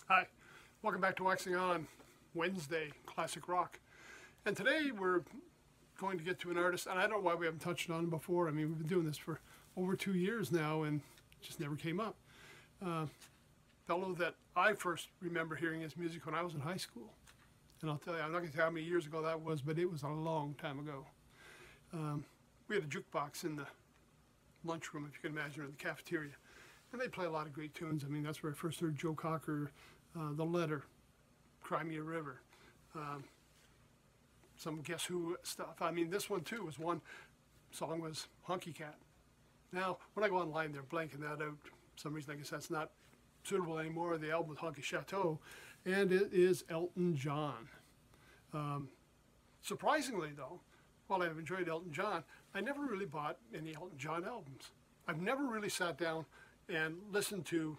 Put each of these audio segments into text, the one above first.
Hi, welcome back to Waxing On Wednesday Classic Rock. And today we're going to get to an artist, and I don't know why we haven't touched on him before. I mean, we've been doing this for over 2 years now and it just never came up. Fellow that I first remember hearing his music when I was in high school. And I'll tell you, I'm not going to tell you how many years ago that was, but it was a long time ago. We had a jukebox in the lunchroom, if you can imagine, or the cafeteria. And they play a lot of great tunes. I mean, that's where I first heard Joe Cocker, The Letter, Cry Me a River, some Guess Who stuff. I mean, this one too was one song was Honky Cat. Now, when I go online, they're blanking that out. For some reason, I guess that's not suitable anymore. The album was Honky Chateau, and it is Elton John. Surprisingly, though, while I've enjoyed Elton John, I never really bought any Elton John albums. I've never really sat down and listened to,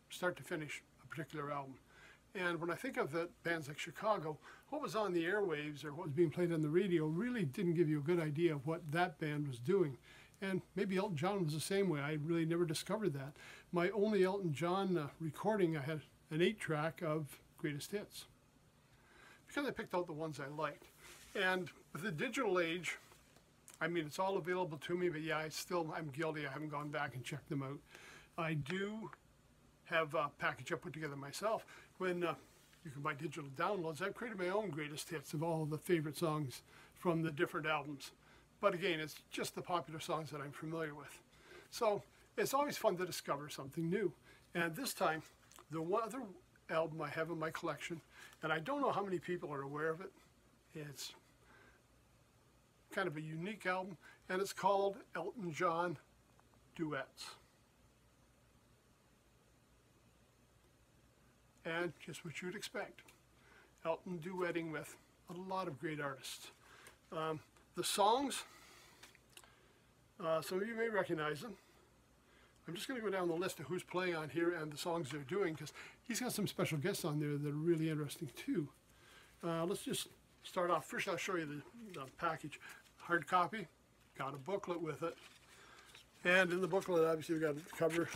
start to finish, a particular album. And when I think of the bands like Chicago, what was on the airwaves or what was being played on the radio really didn't give you a good idea of what that band was doing. And maybe Elton John was the same way. I really never discovered that. My only Elton John recording, I had an 8-track of greatest hits, because I picked out the ones I liked. And with the digital age, I mean, it's all available to me, but yeah, I'm guilty. I haven't gone back and checked them out. I do have a package I put together myself. When you can buy digital downloads, I've created my own greatest hits of all the favorite songs from the different albums. But again, it's just the popular songs that I'm familiar with. So it's always fun to discover something new. And this time, the one other album I have in my collection, and I don't know how many people are aware of it, it's kind of a unique album, and it's called Elton John Duets. And just what you'd expect, Elton duetting with a lot of great artists. The songs, some of you may recognize them. I'm just going to go down the list of who's playing on here and the songs they're doing, because he's got some special guests on there that are really interesting too. Let's just start off. First, I'll show you the package. Hard copy, got a booklet with it. And in the booklet, obviously, we got a cover.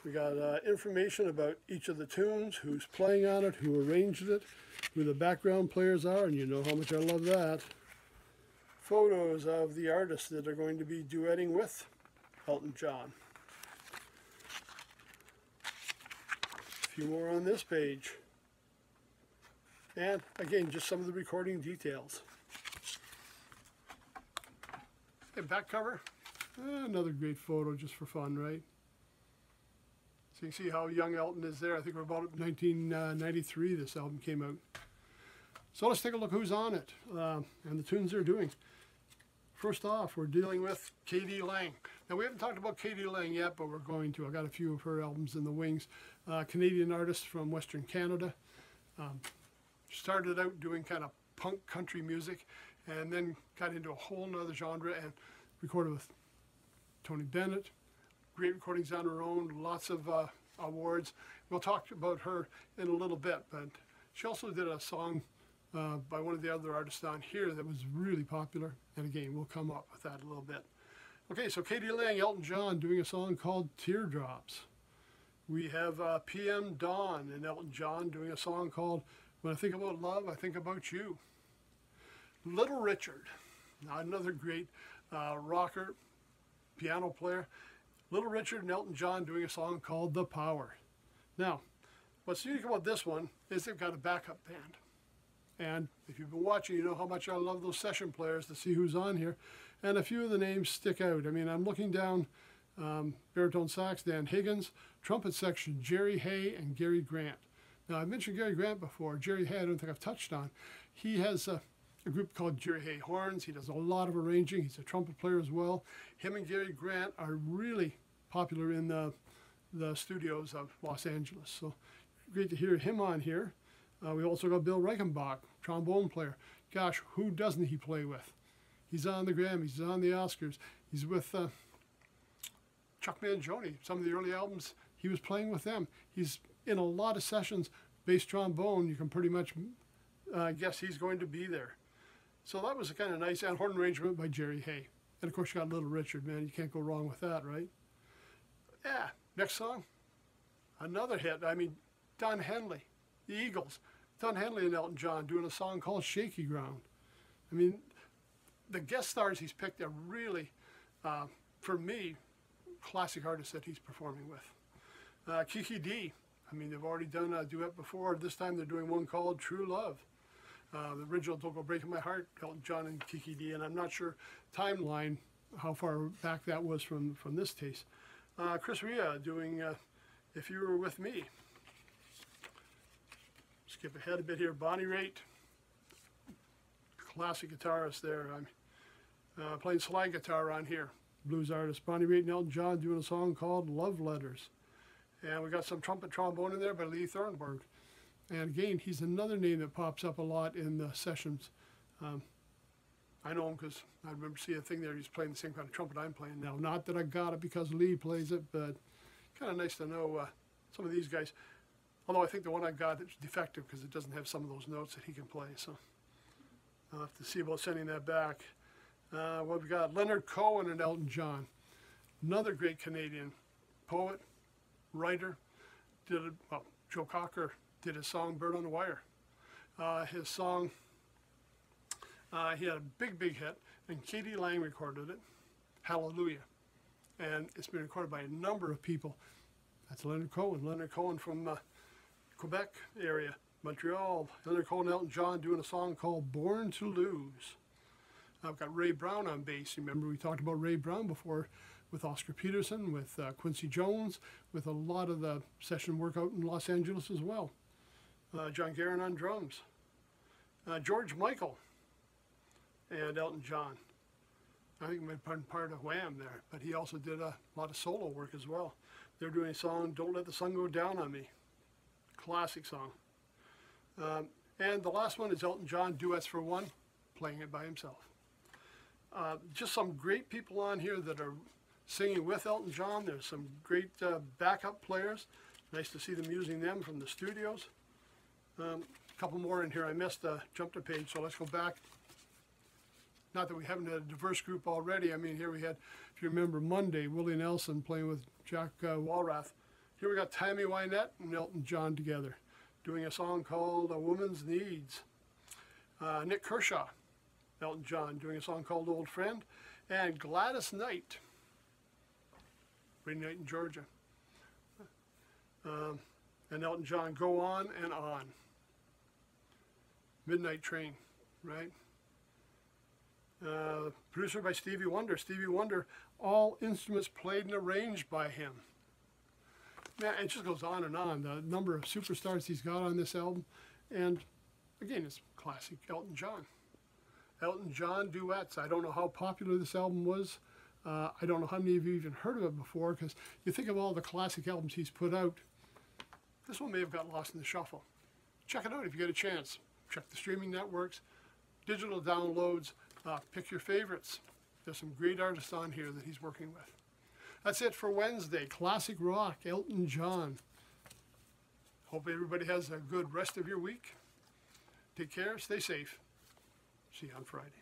We got information about each of the tunes, who's playing on it, who arranged it, who the background players are, and you know how much I love that. Photos of the artists that are going to be duetting with Elton John. A few more on this page. And again, just some of the recording details. Okay, back cover. Another great photo just for fun, right? So you can see how young Elton is there. I think we're about 1993 this album came out. So let's take a look who's on it and the tunes they're doing. First off, we're dealing with K.D. Lang. Now, we haven't talked about K.D. Lang yet, but we're going to. I got a few of her albums in the wings. Canadian artist from Western Canada. Started out doing kind of punk country music and then got into a whole nother genre and recorded with Tony Bennett. Great recordings on her own, lots of awards. We'll talk about her in a little bit, but she also did a song by one of the other artists down here that was really popular. And again, we'll come up with that a little bit. Okay, so K.D. Lang, Elton John doing a song called Teardrops. We have P.M. Dawn and Elton John doing a song called When I Think About Love, I Think About You. Little Richard, now another great rocker, piano player. Little Richard and Elton John doing a song called The Power. Now, what's unique about this one is they've got a backup band. And if you've been watching, you know how much I love those session players to see who's on here. And a few of the names stick out. I mean, I'm looking down baritone sax, Dan Higgins, trumpet section, Jerry Hay and Gary Grant. Now, I mentioned Gary Grant before. Jerry Hay, I don't think I've touched on. He has a group called Jerry Hay Horns. He does a lot of arranging. He's a trumpet player as well. Him and Gary Grant are really popular in the studios of Los Angeles. So great to hear him on here. We also got Bill Reichenbach, trombone player. Gosh, who doesn't he play with? He's on the Grammys, he's on the Oscars. He's with Chuck Mangione. Some of the early albums, he was playing with them. He's in a lot of sessions. Bass trombone, you can pretty much guess he's going to be there. So that was a kind of nice, and horn arrangement by Jerry Hay. And of course you got Little Richard, man, you can't go wrong with that, right? Yeah, next song, another hit. I mean, Don Henley. the Eagles, Don Henley and Elton John doing a song called Shaky Ground. I mean, the guest stars he's picked are really, for me, classic artists that he's performing with. Kiki Dee, I mean, they've already done a duet before. This time they're doing one called True Love. The original Don't Go Breaking My Heart, Elton John and Kiki Dee, and I'm not sure timeline, how far back that was from this taste. Chris Rea doing If You Were With Me. Skip ahead a bit here, Bonnie Raitt, classic guitarist there. I'm playing slide guitar on here. Blues artist Bonnie Raitt and Elton John doing a song called Love Letters. And we got some trumpet trombone in there by Lee Thornburg. And again, he's another name that pops up a lot in the sessions. I know him because I remember seeing a thing there. He's playing the same kind of trumpet I'm playing now. Not that I got it because Lee plays it, but kind of nice to know some of these guys. Although I think the one I got is defective because it doesn't have some of those notes that he can play. So I'll have to see about sending that back. What we got? Leonard Cohen and Elton John. Another great Canadian poet, writer. Joe Cocker did his song Bird on the Wire. His song, he had a big hit, and Katie Lang recorded it, Hallelujah. And it's been recorded by a number of people. That's Leonard Cohen from Quebec area, Montreal. Leonard Cohen and Elton John doing a song called Born to Lose. I've got Ray Brown on bass. Remember we talked about Ray Brown before with Oscar Peterson, with Quincy Jones, with a lot of the session work out in Los Angeles as well. John Guerin on drums. George Michael and Elton John. I think he might have been part of Wham there, but he also did a lot of solo work as well. They're doing a song, Don't Let the Sun Go Down on Me. Classic song. And the last one is Elton John, Duets for One, playing it by himself. Just some great people on here that are singing with Elton John. There's some great backup players. Nice to see them using them from the studios. A couple more in here. I missed jumped a page, so let's go back. Not that we haven't had a diverse group already. I mean, here we had, if you remember Monday, Willie Nelson playing with Jack Walrath. Here we got Tammy Wynette and Elton John together, doing a song called A Woman's Needs. Nick Kershaw, Elton John, doing a song called Old Friend. And Gladys Knight, Rainy Night in Georgia. And Elton John, Go On and On. Midnight Train, right? Producer by Stevie Wonder. Stevie Wonder, all instruments played and arranged by him. Man, it just goes on and on. The number of superstars he's got on this album. And again, it's classic Elton John. Elton John duets. I don't know how popular this album was. I don't know how many of you even heard of it before, because you think of all the classic albums he's put out. This one may have got lost in the shuffle. Check it out if you get a chance. Check the streaming networks, digital downloads, pick your favorites. There's some great artists on here that he's working with. That's it for Wednesday. Classic rock, Elton John. Hope everybody has a good rest of your week. Take care, stay safe. See you on Friday.